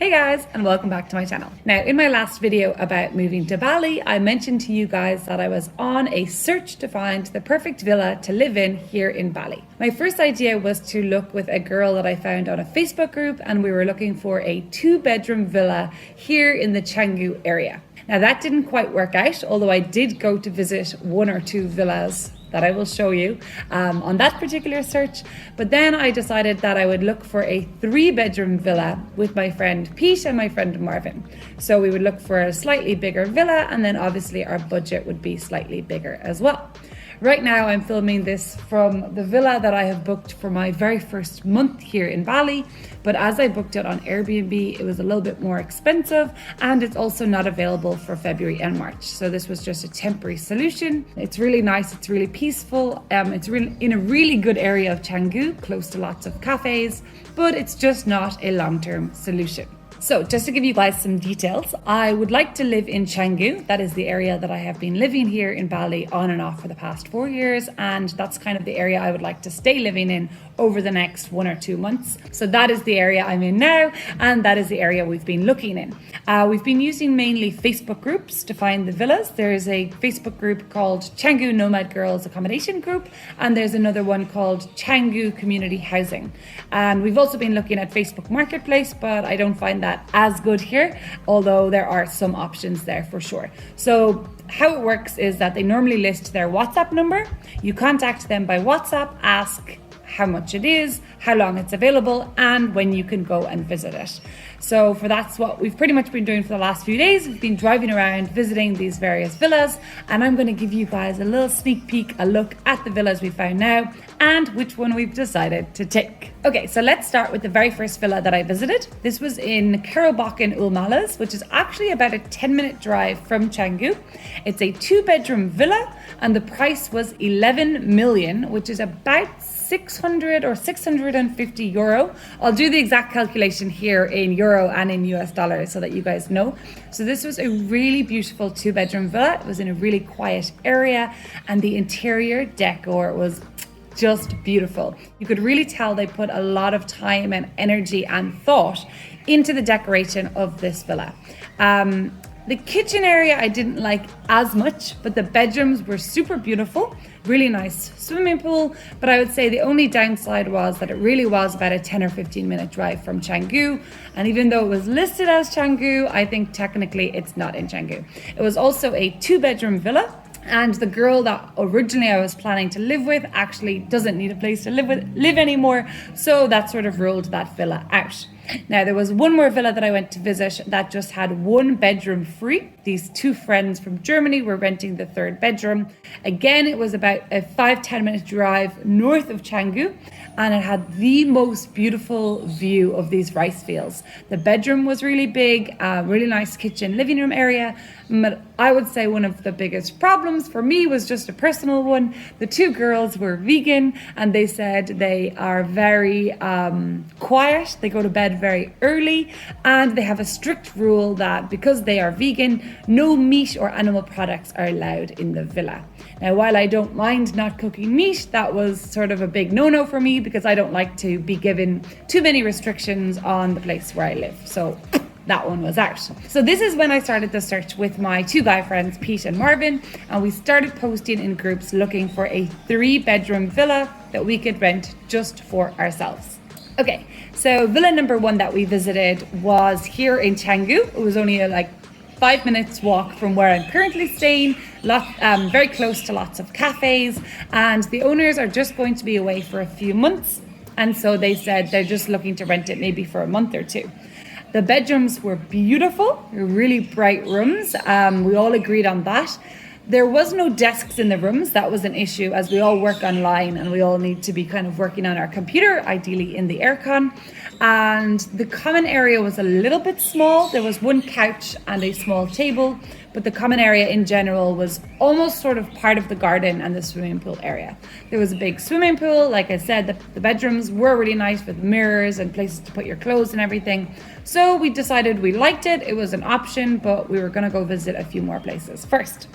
Hey guys, and welcome back to my channel. Now, in my last video about moving to Bali, I mentioned to you guys that I was on a search to find the perfect villa to live in here in Bali. My first idea was to look with a girl that I found on a Facebook group, and we were looking for a 2-bedroom villa here in the Canggu area. Now, that didn't quite work out, although I did go to visit 1 or 2 villas that I will show you on that particular search. But then I decided that I would look for a 3-bedroom villa with my friend Pete and my friend Marvin. So we would look for a slightly bigger villa, and then obviously our budget would be slightly bigger as well. Right now I'm filming this from the villa that I have booked for my very first month here in Bali, but as I booked it on Airbnb, it was a little bit more expensive, and it's also not available for February and March. So this was just a temporary solution. It's really nice, it's really peaceful, it's really in a really good area of Canggu, close to lots of cafes, but it's just not a long-term solution. So just to give you guys some details, I would like to live in Canggu. That is the area that I have been living here in Bali on and off for the past 4 years. And that's kind of the area I would like to stay living in over the next 1 or 2 months. So that is the area I'm in now. And that is the area we've been looking in. We've been using mainly Facebook groups to find the villas. There's a Facebook group called Canggu Nomad Girls Accommodation Group. And there's another one called Canggu Community Housing. And we've also been looking at Facebook Marketplace, but I don't find that as good here, although there are some options there for sure. So how it works is that they normally list their WhatsApp number. You contact them by WhatsApp, ask how much it is, how long it's available, and when you can go and visit it. So that's what we've pretty much been doing for the last few days. We've been driving around visiting these various villas, and I'm going to give you guys a little sneak peek, a look at the villas we found now and which one we've decided to take. Okay, so let's start with the very first villa that I visited. This was in Kerobokan Ulmalas, which is actually about a 10-minute drive from Canggu. It's a 2-bedroom villa, and the price was 11 million, which is about 600 or 650 euro. I'll do the exact calculation here in euro and in US dollars so that you guys know. So this was a really beautiful 2-bedroom villa. It was in a really quiet area, and the interior decor was just beautiful. You could really tell they put a lot of time and energy and thought into the decoration of this villa. The kitchen area I didn't like as much, but the bedrooms were super beautiful, really nice swimming pool. But I would say the only downside was that it really was about a 10 or 15 minute drive from Canggu. And even though it was listed as Canggu, I think technically it's not in Canggu. It was also a 2-bedroom villa. And the girl that originally I was planning to live with actually doesn't need a place to live anymore. So that sort of ruled that villa out. Now, there was one more villa that I went to visit that just had 1 bedroom free. These 2 friends from Germany were renting the 3rd bedroom. Again, it was about a 5-10 minute drive north of Canggu, and it had the most beautiful view of these rice fields. The bedroom was really big, really nice kitchen, living room area. But I would say one of the biggest problems for me was just a personal one. The 2 girls were vegan, and they said they are very quiet. They go to bed very early, and they have a strict rule that because they are vegan, no meat or animal products are allowed in the villa. Now, while I don't mind not cooking meat, that was sort of a big no-no for me because I don't like to be given too many restrictions on the place where I live. So that one was out. So this is when I started the search with my 2 guy friends, Pete and Marvin, and we started posting in groups looking for a 3-bedroom villa that we could rent just for ourselves. Okay, so villa number 1 that we visited was here in Canggu. It was only a 5 minutes walk from where I'm currently staying, very close to lots of cafes, and the owners are just going to be away for a few months, and so they said they're just looking to rent it maybe for a month or 2. The bedrooms were beautiful, really bright rooms. We all agreed on that. There was no desks in the rooms. That was an issue as we all work online and we all need to be kind of working on our computer, ideally in the aircon. And the common area was a little bit small. There was 1 couch and a small table, but the common area in general was almost sort of part of the garden and the swimming pool area. There was a big swimming pool. Like I said, the bedrooms were really nice with mirrors and places to put your clothes and everything. So we decided we liked it. It was an option, but we were going to go visit a few more places first.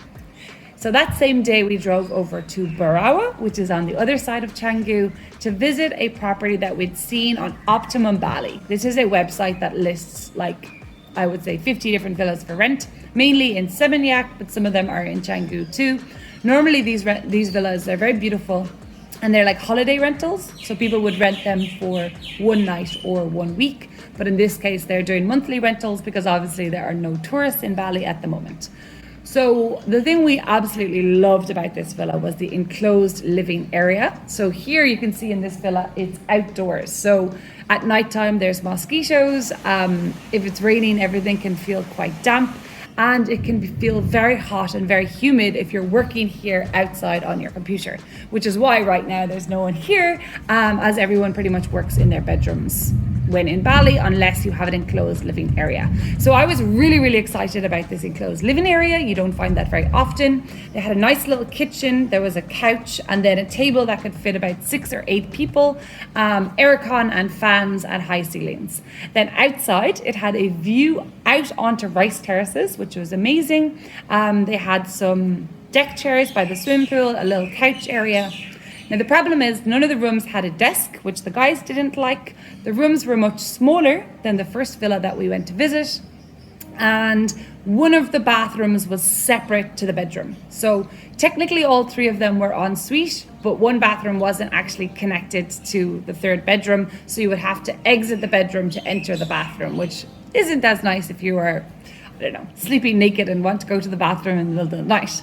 So that same day we drove over to Barawa, which is on the other side of Canggu, to visit a property that we'd seen on Optimum Bali. This is a website that lists I would say 50 different villas for rent, mainly in Seminyak, but some of them are in Canggu too. Normally these villas are very beautiful and they're like holiday rentals. So people would rent them for one night or 1 week. But in this case, they're doing monthly rentals because obviously there are no tourists in Bali at the moment. So the thing we absolutely loved about this villa was the enclosed living area. So here you can see in this villa, it's outdoors. So at nighttime, there's mosquitoes. If it's raining, everything can feel quite damp. And it can feel very hot and very humid if you're working here outside on your computer, which is why right now there's no one here, as everyone pretty much works in their bedrooms when in Bali, unless you have an enclosed living area. So I was really, really excited about this enclosed living area. You don't find that very often. They had a nice little kitchen. There was a couch and then a table that could fit about 6 or 8 people, aircon and fans and high ceilings. Then outside, it had a view out onto rice terraces, which was amazing. They had some deck chairs by the swimming pool, a little couch area. Now the problem is none of the rooms had a desk, which the guys didn't like. The rooms were much smaller than the first villa that we went to visit. And one of the bathrooms was separate to the bedroom. So technically all 3 of them were en suite, but one bathroom wasn't actually connected to the 3rd bedroom. So you would have to exit the bedroom to enter the bathroom, which isn't as nice if you are, I don't know, sleeping naked and want to go to the bathroom in the middle of the night.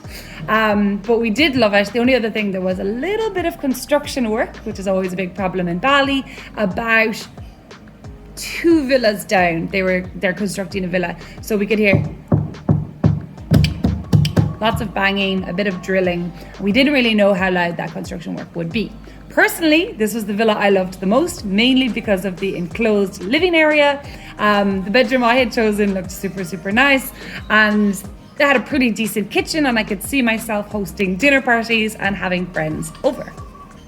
But we did love it. The only other thing, there was a little bit of construction work, which is always a big problem in Bali, about 2 villas down. They're constructing a villa. So we could hear lots of banging, a bit of drilling. We didn't really know how loud that construction work would be. Personally, this was the villa I loved the most, mainly because of the enclosed living area. The bedroom I had chosen looked super, super nice, and they had a pretty decent kitchen, and I could see myself hosting dinner parties and having friends over.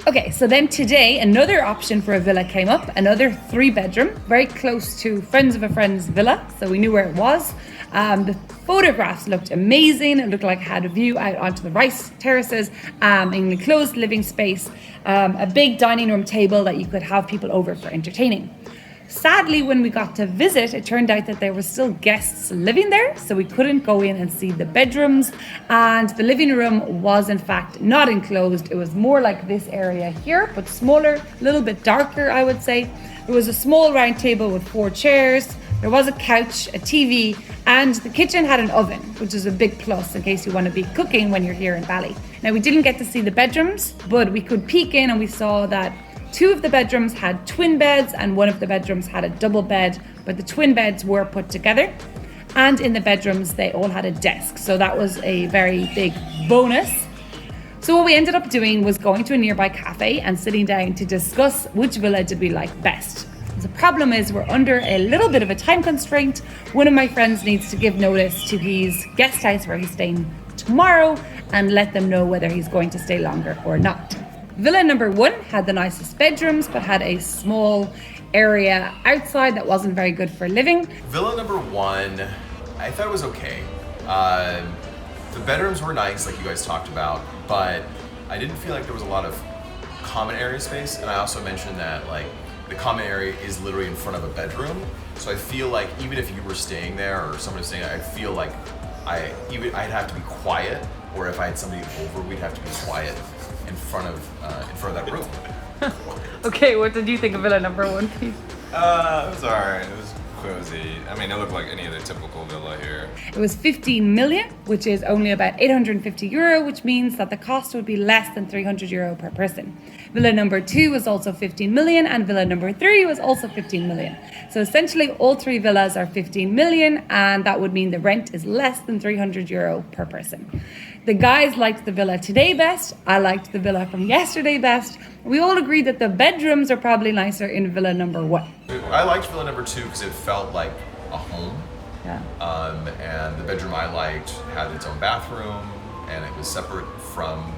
Okay, so then today, another option for a villa came up, another 3-bedroom, very close to friends of a friend's villa, so we knew where it was. The photographs looked amazing. It looked like it had a view out onto the rice terraces, an enclosed living space, a big dining room table that you could have people over for entertaining. Sadly, when we got to visit, it turned out that there were still guests living there, so we couldn't go in and see the bedrooms. And the living room was in fact not enclosed. It was more like this area here, but smaller, a little bit darker, I would say. There was a small round table with 4 chairs. There was a couch, a TV, and the kitchen had an oven, which is a big plus in case you want to be cooking when you're here in Bali. Now, we didn't get to see the bedrooms, but we could peek in and we saw that 2 of the bedrooms had twin beds and 1 of the bedrooms had a double bed, but the twin beds were put together. And in the bedrooms, they all had a desk. So that was a very big bonus. So what we ended up doing was going to a nearby cafe and sitting down to discuss which villa did we like best. The problem is we're under a little bit of a time constraint. One of my friends needs to give notice to his guest house where he's staying tomorrow and let them know whether he's going to stay longer or not. Villa number 1 had the nicest bedrooms, but had a small area outside that wasn't very good for living. Villa number 1, I thought it was okay. The bedrooms were nice, like you guys talked about, but I didn't feel like there was a lot of common area space. And I also mentioned that the common area is literally in front of a bedroom. So I feel like even if you were staying there or someone was staying there, I feel like I'd have to be quiet, or if I had somebody over, we'd have to be quiet in front of that room. Okay, what did you think of villa number 1, Pete? It was alright. It was cozy. I mean, it looked like any other typical villa here. It was 15 million, which is only about 850 euro, which means that the cost would be less than 300 euro per person. Villa number 2 was also 15 million, and villa number 3 was also 15 million. So essentially all 3 villas are 15 million, and that would mean the rent is less than 300 euro per person. The guys liked the villa today best. I liked the villa from yesterday best. We all agreed that the bedrooms are probably nicer in villa number 1. I liked villa number 2 because it felt like a home. Yeah. And the bedroom I liked had its own bathroom, and it was separate from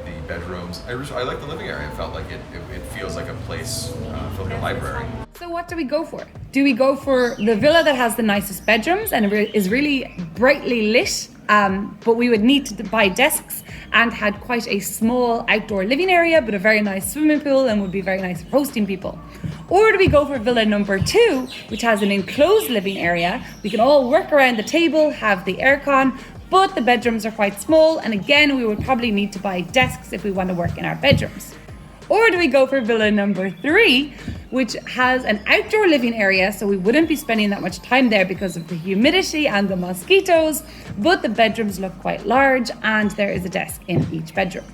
the bedrooms. I like the living area. It felt like it feels like a place, felt like a library. So what do we go for? Do we go for the villa that has the nicest bedrooms and is really brightly lit but we would need to buy desks and had quite a small outdoor living area, but a very nice swimming pool and would be very nice for hosting people. Or do we go for villa number 2, which has an enclosed living area? We can all work around the table, have the aircon, but the bedrooms are quite small, and again, we would probably need to buy desks if we want to work in our bedrooms. Or do we go for villa number 3, which has an outdoor living area, so we wouldn't be spending that much time there because of the humidity and the mosquitoes, but the bedrooms look quite large and there is a desk in each bedroom.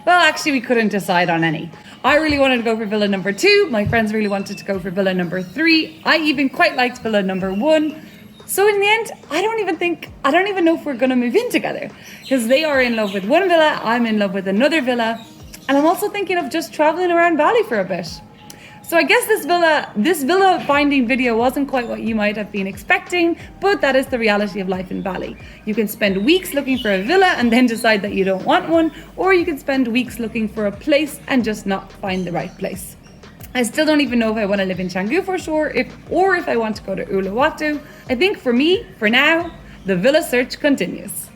Well, actually, we couldn't decide on any. I really wanted to go for villa number 2. My friends really wanted to go for villa number 3. I even quite liked villa number 1. So in the end, I don't even know if we're going to move in together, because they are in love with one villa, I'm in love with another villa, and I'm also thinking of just traveling around Bali for a bit. So I guess this villa finding video wasn't quite what you might have been expecting, but that is the reality of life in Bali. You can spend weeks looking for a villa and then decide that you don't want one, or you can spend weeks looking for a place and just not find the right place. I still don't even know if I want to live in Canggu for sure, or if I want to go to Uluwatu. I think for me, for now, the villa search continues.